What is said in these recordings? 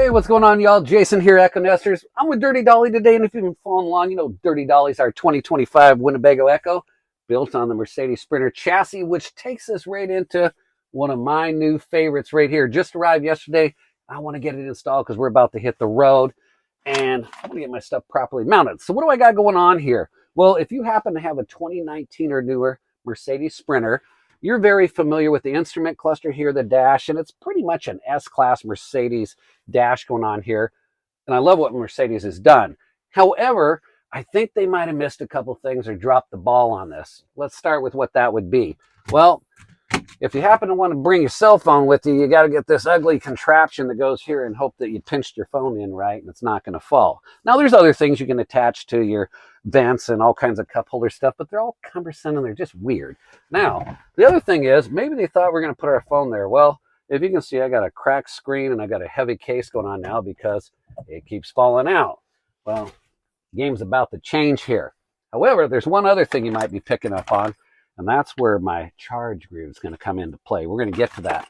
Hey, what's going on, y'all? Jason here, Ekko Nesters. I'm with Dirty Dolly today, and if you've been following along, you know Dirty Dolly's our 2025 Winnebago Ekko, built on the Mercedes Sprinter chassis, which takes us right into one of my new favorites right here. Just arrived yesterday. I want to get it installed because we're about to hit the road, and I want to get my stuff properly mounted. So what do I got going on here? Well, if you happen to have a 2019 or newer Mercedes Sprinter, you're very familiar with the instrument cluster here, the dash, and it's pretty much an S-Class Mercedes dash going on here. And I love what Mercedes has done. However, I think they might have missed a couple things or dropped the ball on this. Let's start with what that would be. Well, if you happen to want to bring your cell phone with you, you got to get this ugly contraption that goes here and hope that you pinched your phone in right and it's not going to fall. Now, there's other things you can attach to your vents and all kinds of cup holder stuff, but they're all cumbersome and they're just weird. Now, the other thing is, maybe they thought we were going to put our phone there. Well, if you can see, I got a cracked screen and I got a heavy case going on now because it keeps falling out. Well, the game's about to change here. However, there's one other thing you might be picking up on, and that's where my charge groove is going to come into play. We're going to get to that.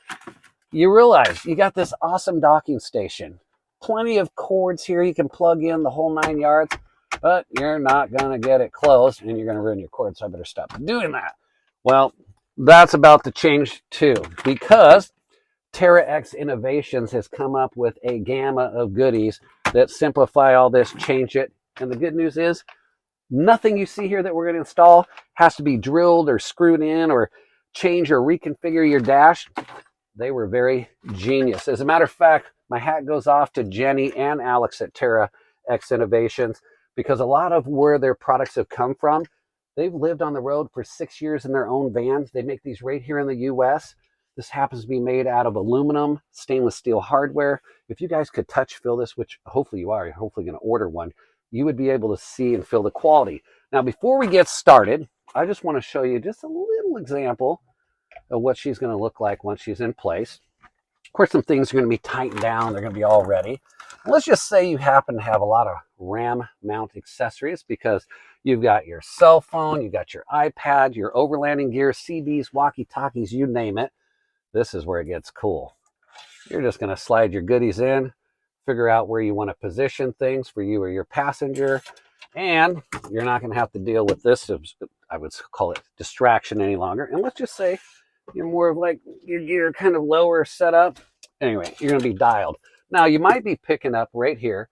You realize you got this awesome docking station. Plenty of cords here. You can plug in the whole 9 yards, but you're not going to get it closed, and you're going to ruin your cord, so I better stop doing that. Well, that's about to change too, because TerraX Innovations has come up with a gamma of goodies that simplify all this, change it. And the good news is, nothing you see here that we're going to install has to be drilled or screwed in or change or reconfigure your dash. They were very genius. As a matter of fact, my hat goes off to Jenny and Alex at TerraX Innovations, because a lot of where their products have come from, they've lived on the road for 6 years in their own vans. They make these right here in the US. This happens to be made out of aluminum, stainless steel hardware. If you guys could touch feel this, which hopefully you are, you're hopefully going to order one, you would be able to see and feel the quality. Now, before we get started, I just want to show you just a little example of what she's going to look like once she's in place. Of course, some things are going to be tightened down. They're going to be all ready. Let's just say you happen to have a lot of RAM mount accessories, because you've got your cell phone, you've got your iPad, your overlanding gear, CDs, walkie-talkies, you name it. This is where it gets cool. You're just going to slide your goodies in, figure out where you want to position things for you or your passenger, and you're not going to have to deal with this, I would call it distraction, any longer. And let's just say you're more of like your gear kind of lower setup. Anyway, you're going to be dialed. Now, you might be picking up right here,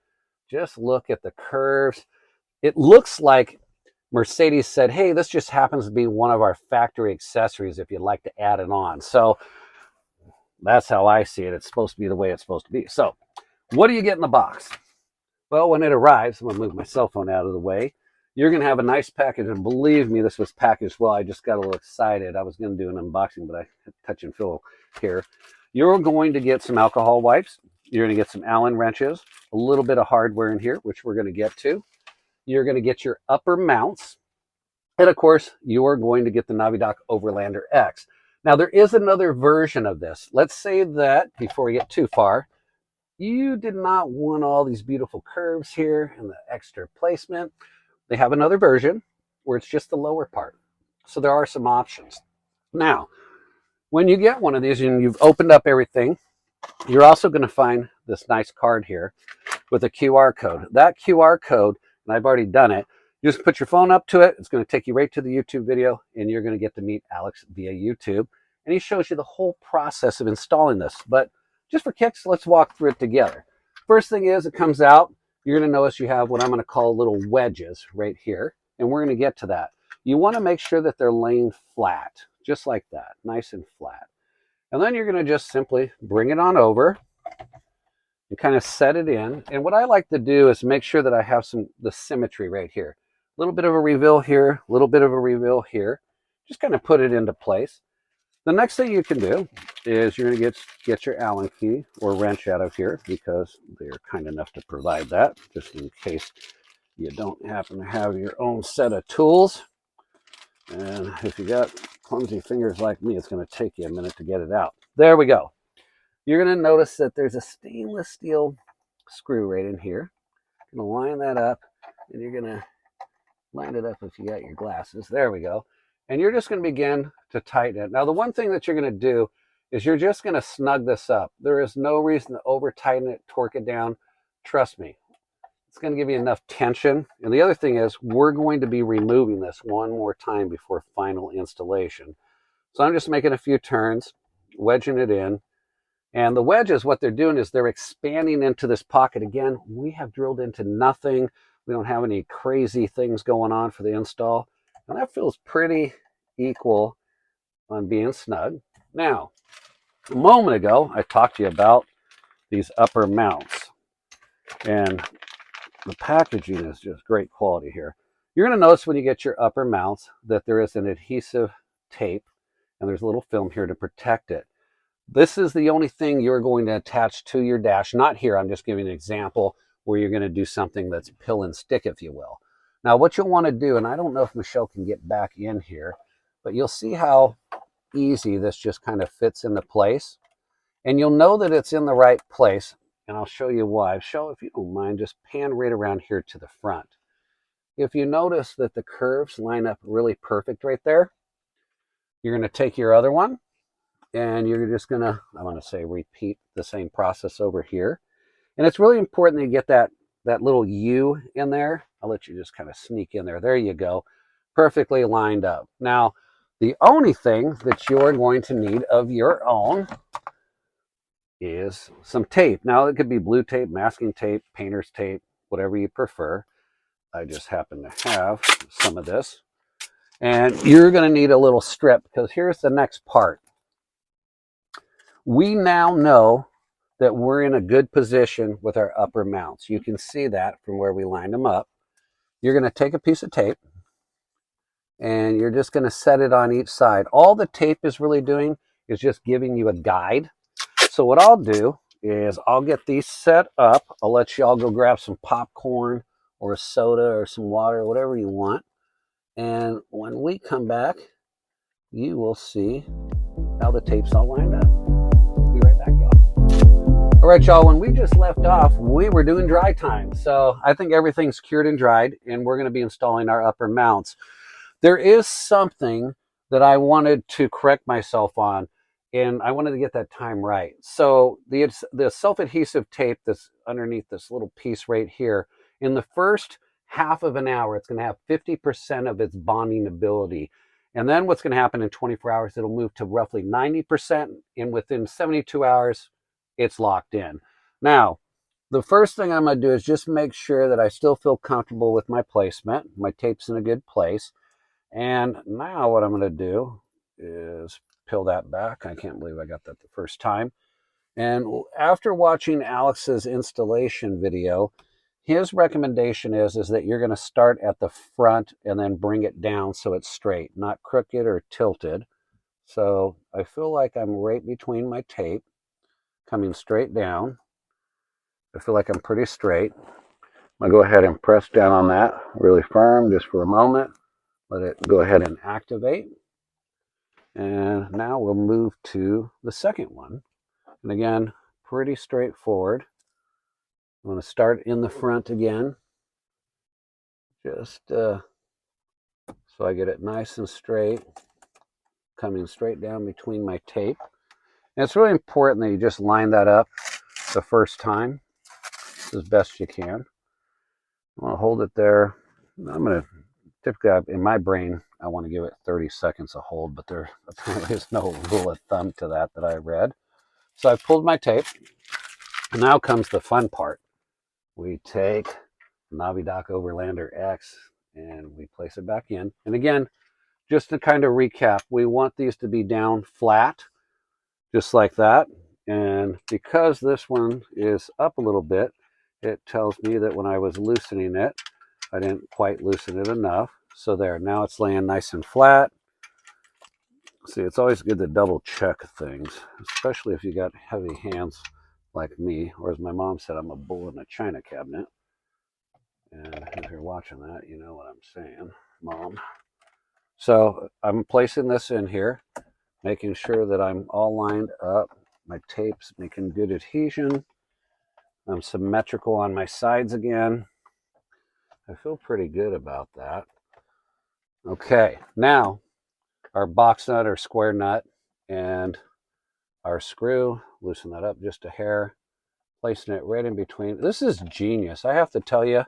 just look at the curves. It looks like Mercedes said, hey, this just happens to be one of our factory accessories if you'd like to add it on. So that's how I see it. It's supposed to be the way it's supposed to be. So what do you get in the box? Well, when it arrives, I'm going to move my cell phone out of the way. You're going to have a nice package. And believe me, this was packaged well. I just got a little excited. I was going to do an unboxing, but I had touch and feel here. You're going to get some alcohol wipes. You're going to get some Allen wrenches, a little bit of hardware in here, which we're going to get to. You're going to get your upper mounts. And of course, you're going to get the NAVIDOK OverlanderX. Now, there is another version of this. Let's say that, before we get too far, you did not want all these beautiful curves here and the extra placement. They have another version where it's just the lower part. So there are some options. Now, when you get one of these and you've opened up everything, you're also going to find this nice card here with a QR code. That QR code, and I've already done it, you just put your phone up to it. It's going to take you right to the YouTube video, and you're going to get to meet Alex via YouTube. And he shows you the whole process of installing this. But just for kicks, let's walk through it together. First thing is, it comes out. You're going to notice you have what I'm going to call little wedges right here. And we're going to get to that. You want to make sure that they're laying flat, just like that, nice and flat. And then you're going to just simply bring it on over and kind of set it in. And what I like to do is make sure that I have the symmetry right here. A little bit of a reveal here, a little bit of a reveal here. Just kind of put it into place. The next thing you can do is you're going to get your Allen key or wrench out of here, because they're kind enough to provide that, just in case you don't happen to have your own set of tools. And if you got clumsy fingers like me, it's going to take you a minute to get it out. There we go. You're going to notice that there's a stainless steel screw right in here. You're going to line that up, and you're going to line it up if you got your glasses. There we go. And you're just going to begin to tighten it. Now, the one thing that you're going to do is you're just going to snug this up. There is no reason to over tighten it, torque it down. Trust me, it's going to give you enough tension. And the other thing is we're going to be removing this one more time before final installation. So I'm just making a few turns, wedging it in. And the wedges, what they're doing is they're expanding into this pocket. Again, we have drilled into nothing. We don't have any crazy things going on for the install. And that feels pretty equal on being snug. Now, a moment ago, I talked to you about these upper mounts. And the packaging is just great quality here. You're going to notice when you get your upper mounts that there is an adhesive tape and there's a little film here to protect it. This is the only thing you're going to attach to your dash. Not here, I'm just giving an example where you're going to do something that's pill and stick, if you will. Now what you'll want to do, and I don't know if Michelle can get back in here, but you'll see how easy this just kind of fits into place. And you'll know that it's in the right place, and I'll show you why. Michelle, if you don't mind, just pan right around here to the front. If you notice that the curves line up really perfect right there, you're going to take your other one, and you're just going to, I want to say, repeat the same process over here. And it's really important that you get that little U in there. I'll let you just kind of sneak in there. There you go. Perfectly lined up. Now, the only thing that you're going to need of your own is some tape. Now, it could be blue tape, masking tape, painter's tape, whatever you prefer. I just happen to have some of this. And you're going to need a little strip because here's the next part. We now know that we're in a good position with our upper mounts. You can see that from where we lined them up. You're going to take a piece of tape and you're just going to set it on each side. All the tape is really doing is just giving you a guide. So what I'll do is I'll get these set up. I'll let you all go grab some popcorn or a soda or some water, whatever you want. And when we come back, you will see how the tape's all lined up. Be right back, y'all. All right, y'all, when we just left off, we were doing dry time. So I think everything's cured and dried, and we're going to be installing our upper mounts. There is something that I wanted to correct myself on, and I wanted to get that time right. So the self-adhesive tape that's underneath this little piece right here, in the first half of an hour, it's going to have 50% of its bonding ability. And then what's going to happen in 24 hours, it'll move to roughly 90%, and within 72 hours, it's locked in. Now, the first thing I'm going to do is just make sure that I still feel comfortable with my placement. My tape's in a good place. And now what I'm going to do is peel that back. I can't believe I got that the first time. And after watching Alex's installation video, his recommendation is that you're going to start at the front and then bring it down so it's straight, not crooked or tilted. So I feel like I'm right between my tape, coming straight down. I feel like I'm pretty straight. I'm going to go ahead and press down on that really firm just for a moment. Let it go ahead and activate. And now we'll move to the second one. And again, pretty straightforward. I'm going to start in the front again. Just so I get it nice and straight, coming straight down between my tape. And it's really important that you just line that up the first time as best you can. I'm going to hold it there. I'm going to typically, in my brain, I want to give it 30 seconds of hold, but there apparently is no rule of thumb to that I read. So I've pulled my tape. And now comes the fun part. We take NAVIDOK OverlanderX and we place it back in. And again, just to kind of recap, we want these to be down flat, just like that. And because this one is up a little bit, it tells me that when I was loosening it, I didn't quite loosen it enough. So there, now it's laying nice and flat. See, it's always good to double check things, especially if you got heavy hands like me, or as my mom said, I'm a bull in a china cabinet. And if you're watching that, you know what I'm saying, Mom. So I'm placing this in here, making sure that I'm all lined up. My tape's making good adhesion. I'm symmetrical on my sides again. I feel pretty good about that. Okay, now our box nut or square nut and our screw, loosen that up just a hair, placing it right in between. This is genius. I have to tell you,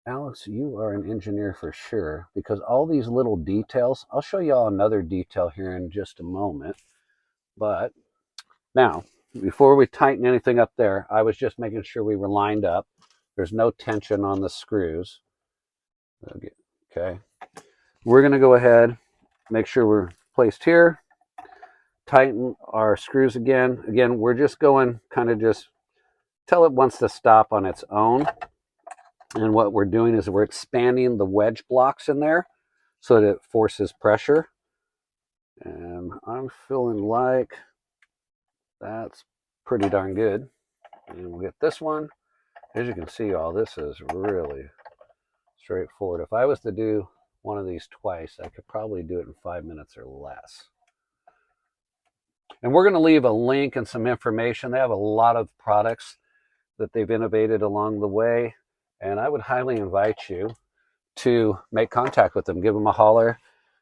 Alex, you are an engineer for sure, because all these little details, I'll show you all another detail here in just a moment. But now, before we tighten anything up there, I was just making sure we were lined up. There's no tension on the screws. Okay. We're going to go ahead, make sure we're placed here, tighten our screws again. Again, we're just going kind of just till it wants to stop on its own. And what we're doing is we're expanding the wedge blocks in there so that it forces pressure. And I'm feeling like that's pretty darn good. And we'll get this one. As you can see, all this is really straightforward. If I was to do one of these twice, I could probably do it in 5 minutes or less. And we're going to leave a link and some information. They have a lot of products that they've innovated along the way. And I would highly invite you to make contact with them, give them a holler,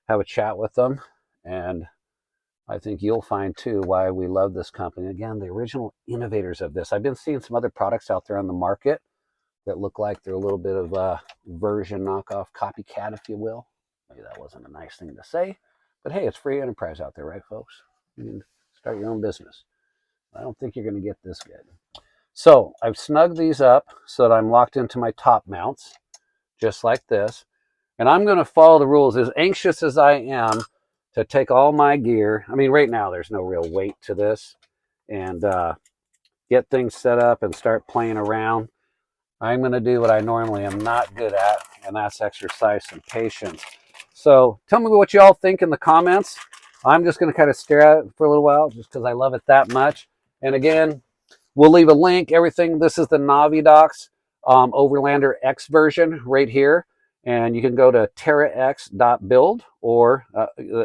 have a chat with them. And I think you'll find too why we love this company. Again, the original innovators of this. I've been seeing some other products out there on the market that look like they're a little bit of a version knockoff, copycat, if you will. Maybe that wasn't a nice thing to say, but hey, it's free enterprise out there, right, folks? You can start your own business. I don't think you're going to get this good. So I've snugged these up so that I'm locked into my top mounts, just like this. And I'm going to follow the rules. As anxious as I am to take all my gear, I mean, right now there's no real weight to this, and get things set up and start playing around. I'm going to do what I normally am not good at, and that's exercise some patience. So tell me what you all think in the comments. I'm just going to kind of stare at it for a little while just because I love it that much. And again, we'll leave a link, everything. This is the NAVIDOK OverlanderX version right here. And you can go to terrax.build, or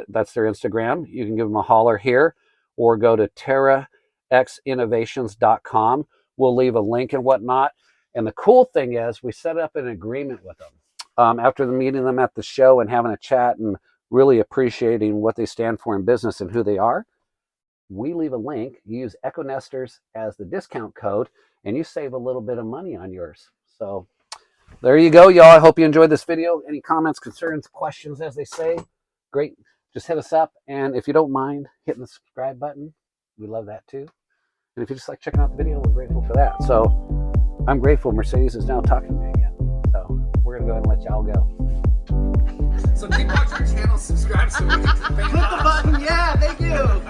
that's their Instagram. You can give them a holler here, or go to terraxinnovations.com. We'll leave a link and whatnot. And the cool thing is we set up an agreement with them. After meeting them at the show and having a chat and really appreciating what they stand for in business and who they are, we leave a link. You use Ekko Nesters as the discount code, and you save a little bit of money on yours. So there you go, y'all. I hope you enjoyed this video. Any comments, concerns, questions, as they say, great. Just hit us up. And if you don't mind hitting the subscribe button, we love that too. And if you just like checking out the video, we're grateful for that. So I'm grateful Mercedes is now talking to me again. So we're going to go ahead and let y'all go. So keep watching our channel, subscribe so we can click the button. Yeah, thank you.